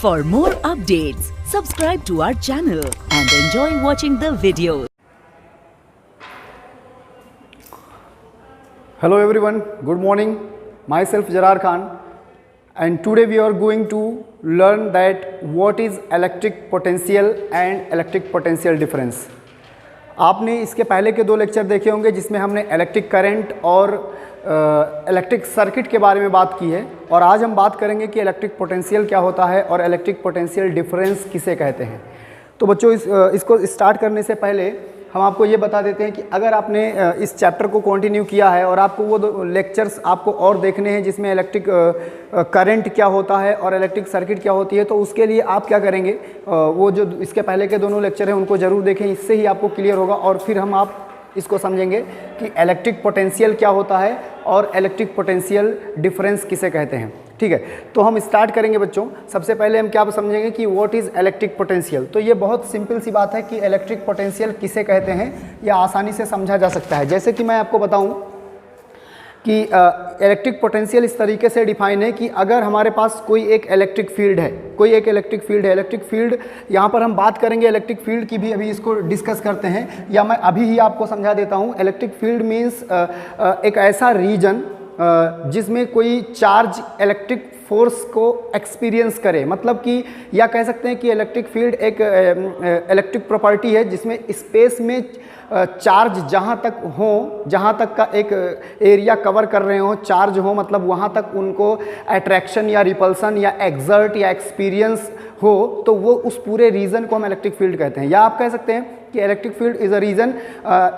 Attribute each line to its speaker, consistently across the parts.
Speaker 1: For more updates, subscribe to our channel and enjoy watching the videos.
Speaker 2: Hello everyone, good morning. Myself Jarar Khan, and today we are going to learn that what is electric potential and electric potential difference. आपने इसके पहले के दो lecture देखे होंगे जिसमें हमने electric current और इलेक्ट्रिक सर्किट के बारे में बात की है, और आज हम बात करेंगे कि इलेक्ट्रिक पोटेंशियल क्या होता है और इलेक्ट्रिक पोटेंशियल डिफरेंस किसे कहते हैं। तो बच्चों इसको स्टार्ट करने से पहले हम आपको ये बता देते हैं कि अगर आपने इस चैप्टर को कंटिन्यू किया है और आपको वो लेक्चर्स आपको और देखने हैं जिसमें इलेक्ट्रिक करंट क्या होता है और इलेक्ट्रिक सर्किट क्या होती है, तो उसके लिए आप क्या करेंगे, वो जो इसके पहले के दोनों लेक्चर हैं उनको ज़रूर देखें। इससे ही आपको क्लियर होगा और फिर हम आप इसको समझेंगे कि इलेक्ट्रिक पोटेंशियल क्या होता है और इलेक्ट्रिक पोटेंशियल डिफरेंस किसे कहते हैं। ठीक है, तो हम स्टार्ट करेंगे बच्चों। सबसे पहले हम क्या समझेंगे कि व्हाट इज़ इलेक्ट्रिक पोटेंशियल। तो ये बहुत सिंपल सी बात है कि इलेक्ट्रिक पोटेंशियल किसे कहते हैं, यह आसानी से समझा जा सकता है। जैसे कि मैं आपको बताऊं कि इलेक्ट्रिक पोटेंशियल इस तरीके से डिफाइन है कि अगर हमारे पास कोई एक इलेक्ट्रिक फील्ड है, इलेक्ट्रिक फील्ड यहाँ पर हम बात करेंगे इलेक्ट्रिक फील्ड की भी, अभी इसको डिस्कस करते हैं, या मैं अभी ही आपको समझा देता हूँ। इलेक्ट्रिक फील्ड मीन्स एक ऐसा रीजन जिसमें कोई चार्ज इलेक्ट्रिक फोर्स को एक्सपीरियंस करे, मतलब कि या कह सकते हैं कि इलेक्ट्रिक फील्ड एक इलेक्ट्रिक प्रॉपर्टी है जिसमें स्पेस में चार्ज जहाँ तक का एक एरिया कवर कर रहे हो, चार्ज हो, मतलब वहाँ तक उनको अट्रैक्शन या रिपल्सन या एक्सर्ट या एक्सपीरियंस हो, तो वो उस पूरे रीजन को हम इलेक्ट्रिक फील्ड कहते हैं। या आप कह सकते हैं कि electric field is a region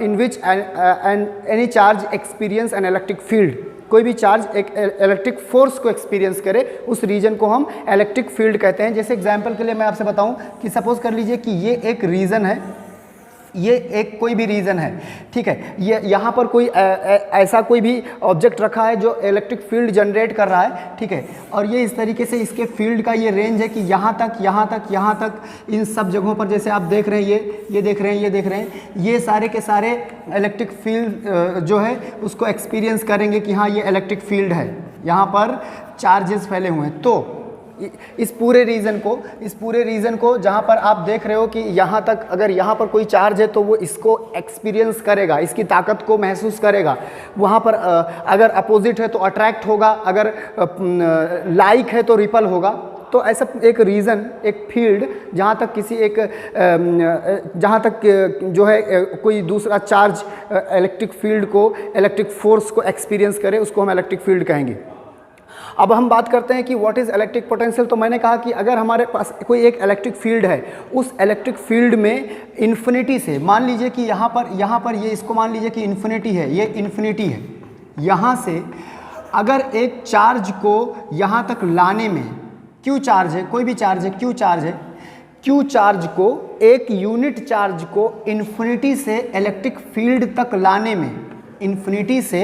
Speaker 2: in which any charge experience an electric field. कोई भी चार्ज एक इलेक्ट्रिक फोर्स को एक्सपीरियंस करे, उस रीजन को हम इलेक्ट्रिक फील्ड कहते हैं। जैसे एग्जांपल के लिए मैं आपसे बताऊं कि सपोज कर लीजिए कि ये एक रीजन है, ये एक कोई भी रीजन है, ठीक है। ये यहाँ पर कोई ऐसा कोई भी ऑब्जेक्ट रखा है जो इलेक्ट्रिक फील्ड जनरेट कर रहा है, ठीक है। और ये इस तरीके से इसके फील्ड का ये रेंज है कि यहाँ तक इन सब जगहों पर, जैसे आप देख रहे हैं, ये देख रहे हैं, ये सारे के सारे इलेक्ट्रिक फील्ड जो है उसको एक्सपीरियंस करेंगे कि हाँ ये इलेक्ट्रिक फील्ड है, यहाँ पर चार्जेस फैले हुए हैं। तो इस पूरे रीजन को जहाँ पर आप देख रहे हो कि यहाँ तक अगर यहाँ पर कोई चार्ज है तो वो इसको एक्सपीरियंस करेगा, इसकी ताकत को महसूस करेगा। वहाँ पर अगर अपोजिट है तो अट्रैक्ट होगा, अगर लाइक है तो रिपल होगा। तो ऐसा एक रीज़न, एक फील्ड जहाँ तक जो है कोई दूसरा चार्ज इलेक्ट्रिक फील्ड को, इलेक्ट्रिक फोर्स को एक्सपीरियंस करे, उसको हम इलेक्ट्रिक फील्ड कहेंगे। अब हम बात करते हैं कि व्हाट इज़ इलेक्ट्रिक पोटेंशियल। तो मैंने कहा कि अगर हमारे पास कोई एक इलेक्ट्रिक फील्ड है, उस इलेक्ट्रिक फील्ड में इन्फिनिटी से, मान लीजिए कि यहाँ पर ये इसको मान लीजिए कि इन्फिनिटी है, ये इन्फिनिटी है। यहाँ से अगर एक चार्ज को यहाँ तक लाने में, क्यू चार्ज है, कोई भी चार्ज है, क्यू चार्ज को, एक यूनिट चार्ज को इन्फिनिटी से इलेक्ट्रिक फील्ड तक लाने में, इन्फिनिटी से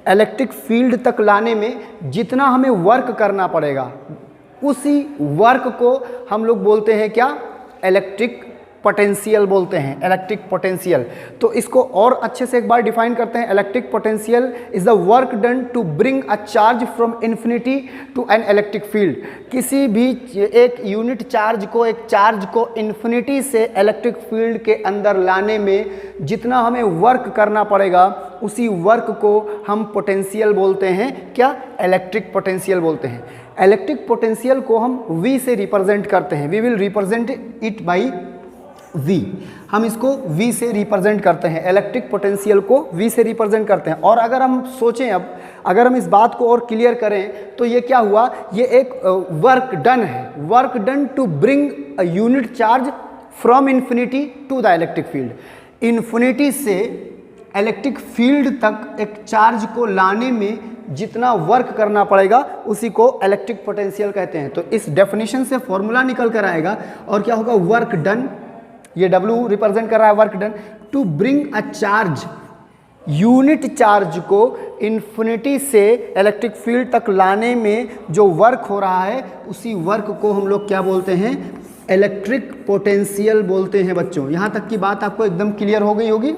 Speaker 2: इलेक्ट्रिक फील्ड तक लाने में जितना हमें वर्क करना पड़ेगा, उसी वर्क को हम लोग बोलते हैं क्या, इलेक्ट्रिक पोटेंशियल बोलते हैं, इलेक्ट्रिक पोटेंशियल। तो इसको और अच्छे से एक बार डिफाइन करते हैं। Electric potential is the work done to bring a charge from infinity to an electric field. किसी भी एक यूनिट चार्ज को, एक चार्ज को इन्फिनिटी से इलेक्ट्रिक फील्ड के अंदर लाने में जितना हमें वर्क करना पड़ेगा, उसी वर्क को हम पोटेंशियल बोलते हैं, क्या, इलेक्ट्रिक पोटेंशियल बोलते हैं। इलेक्ट्रिक पोटेंशियल को हम V से रिप्रेजेंट करते हैं। We will represent it by V। हम इसको V से रिप्रेजेंट करते हैं, इलेक्ट्रिक पोटेंशियल को V से रिप्रेजेंट करते हैं। और अगर हम सोचें, अब अगर हम इस बात को और क्लियर करें तो ये क्या हुआ, ये एक वर्क डन है, work done to bring a unit charge from infinity to the electric field. Infinity से इलेक्ट्रिक फील्ड तक एक चार्ज को लाने में जितना वर्क करना पड़ेगा, उसी को इलेक्ट्रिक पोटेंशियल कहते हैं। तो इस डेफिनेशन से फॉर्मूला निकल कर आएगा, और क्या होगा, वर्क डन, ये W रिप्रेजेंट कर रहा है work done, to bring a charge, unit charge को इन्फिनिटी से इलेक्ट्रिक फील्ड तक लाने में जो वर्क हो रहा है, उसी वर्क को हम लोग क्या बोलते हैं, इलेक्ट्रिक पोटेंशियल बोलते हैं। बच्चों, यहाँ तक की बात आपको एकदम क्लियर हो गई होगी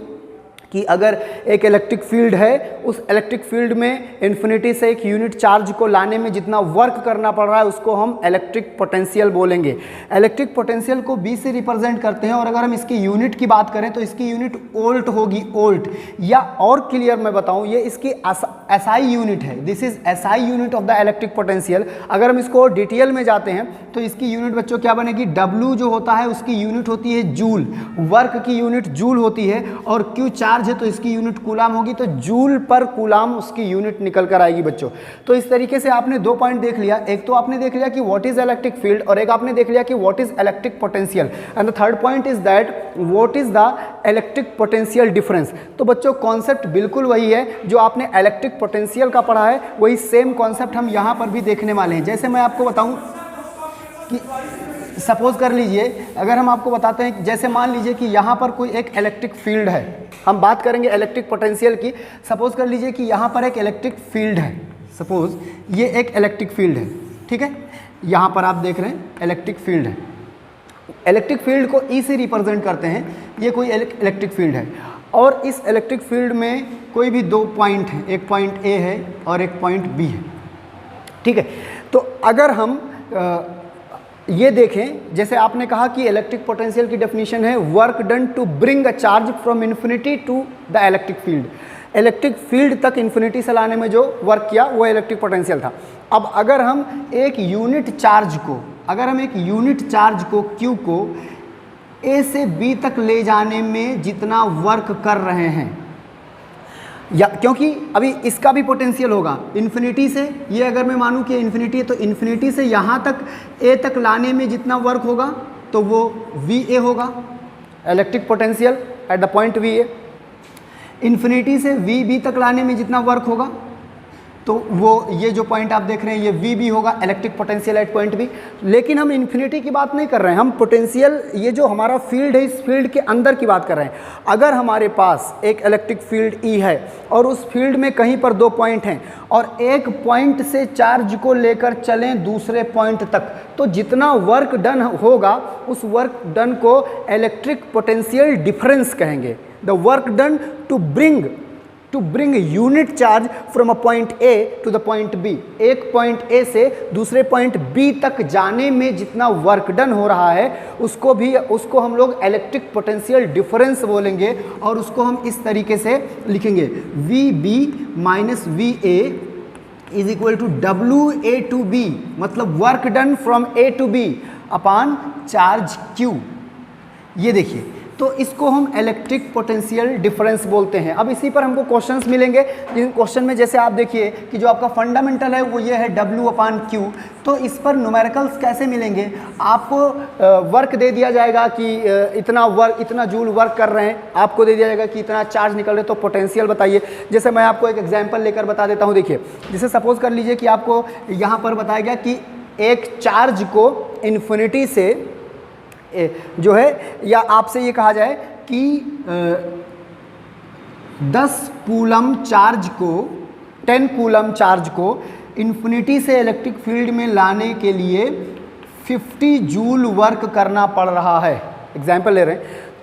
Speaker 2: कि अगर एक इलेक्ट्रिक फील्ड है, उस इलेक्ट्रिक फील्ड में इन्फिनिटी से एक यूनिट चार्ज को लाने में जितना वर्क करना पड़ रहा है उसको हम इलेक्ट्रिक पोटेंशियल बोलेंगे। इलेक्ट्रिक पोटेंशियल को बी से रिप्रेजेंट करते हैं और अगर हम इसकी यूनिट की बात करें तो इसकी यूनिट वोल्ट होगी, वोल्ट। या और क्लियर मैं बताऊं, ये इसकी एसआई यूनिट है, this is SI unit of the electric potential. अगर हम इसको डिटेल में जाते हैं तो इसकी यूनिट बच्चों क्या बनेगी, डब्ल्यू जो होता है उसकी यूनिट होती है जूल, वर्क की यूनिट जूल होती है, और क्यू चार्ज है तो इसकी यूनिट कूलाम होगी, तो जूल पर कूलाम उसकी यूनिट निकल कर आएगी बच्चों। तो इस तरीके से आपने दो पॉइंट देख लिया, एक तो आपने देख लिया कि व्हाट इज इलेक्ट्रिक फील्ड और एक आपने देख लिया कि what is electric potential, and the third point is that what is the electric potential difference. तो बच्चों कॉन्सेप्ट बिल्कुल वही है जो आपने इलेक्ट्रिक पोटेंशियल का पढ़ा है, वही सेम कॉन्सेप्ट हम यहाँ पर भी देखने वाले हैं। जैसे मैं आपको बताऊँ कि सपोज कर लीजिए, अगर हम आपको बताते हैं, जैसे मान लीजिए कि यहाँ पर कोई एक इलेक्ट्रिक फील्ड है, हम बात करेंगे इलेक्ट्रिक पोटेंशियल की। सपोज कर लीजिए कि यहाँ पर एक इलेक्ट्रिक फील्ड है, सपोज ये एक इलेक्ट्रिक फील्ड है, ठीक है, यहाँ पर आप देख रहे हैं इलेक्ट्रिक फील्ड है। इलेक्ट्रिक फील्ड को ई से रिप्रेजेंट करते हैं, ये कोई इलेक्ट्रिक फील्ड है और इस इलेक्ट्रिक फील्ड में कोई भी दो पॉइंट हैं, एक पॉइंट ए है और एक पॉइंट बी है, ठीक है। तो अगर हम ये देखें, जैसे आपने कहा कि इलेक्ट्रिक पोटेंशियल की डेफिनेशन है work done to bring a charge from infinity to the electric field. Electric field तक इन्फिनिटी से लाने में जो वर्क किया वो इलेक्ट्रिक पोटेंशियल था। अब अगर हम एक यूनिट चार्ज को, Q को A से B तक ले जाने में जितना वर्क कर रहे हैं, या क्योंकि अभी इसका भी पोटेंशियल होगा इन्फिनिटी से, ये अगर मैं मानूं कि इन्फिनिटी है तो इन्फिनिटी से यहाँ तक ए तक लाने में जितना वर्क होगा तो वो VA होगा, electric potential at the point VA। Infinity से VB तक लाने में जितना वर्क होगा तो वो ये जो पॉइंट आप देख रहे हैं ये VB होगा, electric potential at point B। लेकिन हम इन्फिनिटी की बात नहीं कर रहे हैं, हम पोटेंशियल, ये जो हमारा फील्ड है इस फील्ड के अंदर की बात कर रहे हैं। अगर हमारे पास एक इलेक्ट्रिक फील्ड E है और उस फील्ड में कहीं पर दो पॉइंट हैं और एक पॉइंट से चार्ज को लेकर चलें दूसरे पॉइंट तक, तो जितना वर्क डन होगा उस वर्क डन को इलेक्ट्रिक पोटेंशियल डिफरेंस कहेंगे। The work done to bring unit charge from a point A to the point B, एक पॉइंट A से दूसरे पॉइंट B तक जाने में जितना वर्क डन हो रहा है उसको हम लोग इलेक्ट्रिक पोटेंशियल डिफरेंस बोलेंगे और उसको हम इस तरीके से लिखेंगे, VB minus VA is equal to WA to B, मतलब work done from A to B upon charge Q। ये देखिए, तो इसको हम इलेक्ट्रिक पोटेंशियल डिफरेंस बोलते हैं। अब इसी पर हमको क्वेश्चंस मिलेंगे, जिन क्वेश्चन में जैसे आप देखिए कि जो आपका फंडामेंटल है वो ये है W अपॉन Q, तो इस पर न्यूमेरिकल्स कैसे मिलेंगे, आपको वर्क दे दिया जाएगा कि इतना जूल वर्क कर रहे हैं, आपको दे दिया जाएगा कि इतना चार्ज निकल रहे हैं, तो पोटेंशियल बताइए। जैसे मैं आपको एक एग्जाम्पल लेकर बता देता हूँ, देखिए जैसे सपोज कर लीजिए कि आपको यहाँ पर बताया गया कि एक चार्ज को इन्फिनिटी से जो है, या आपसे ये कहा जाए कि 10 कूलम चार्ज को 10 कूलम चार्ज को इन्फिनिटी से इलेक्ट्रिक फील्ड में लाने के लिए 50 जूल वर्क करना पड़ रहा है, एग्जाम्पल ले रहे हैं,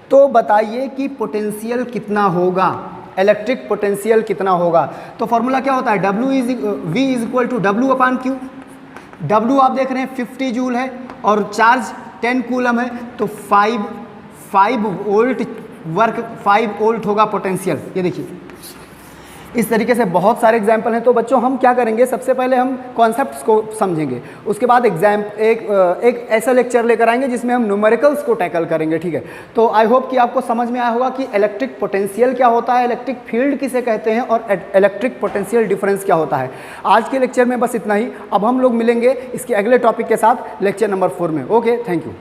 Speaker 2: तो बताइए कि पोटेंशियल कितना होगा, इलेक्ट्रिक पोटेंशियल कितना होगा। तो फॉर्मूला क्या होता है, V is equal to W upon Q। W आप देख रहे हैं 50 जूल है और चार्ज 10 कूलम है, तो 5 वोल्ट वर्क, 5 वोल्ट होगा पोटेंशियल। ये देखिए इस तरीके से बहुत सारे एग्जाम्पल हैं। तो बच्चों हम क्या करेंगे, सबसे पहले हम कॉन्सेप्ट्स को समझेंगे, उसके बाद एक ऐसा लेक्चर लेकर आएंगे जिसमें हम न्यूमेरिकल्स को टैकल करेंगे, ठीक है। तो आई होप कि आपको समझ में आया होगा कि इलेक्ट्रिक पोटेंशियल क्या होता है, इलेक्ट्रिक फील्ड किसे कहते हैं और इलेक्ट्रिक पोटेंशियल डिफरेंस क्या होता है। आज के लेक्चर में बस इतना ही, अब हम लोग मिलेंगे इसके अगले टॉपिक के साथ लेक्चर नंबर 4 में। Okay, thank you.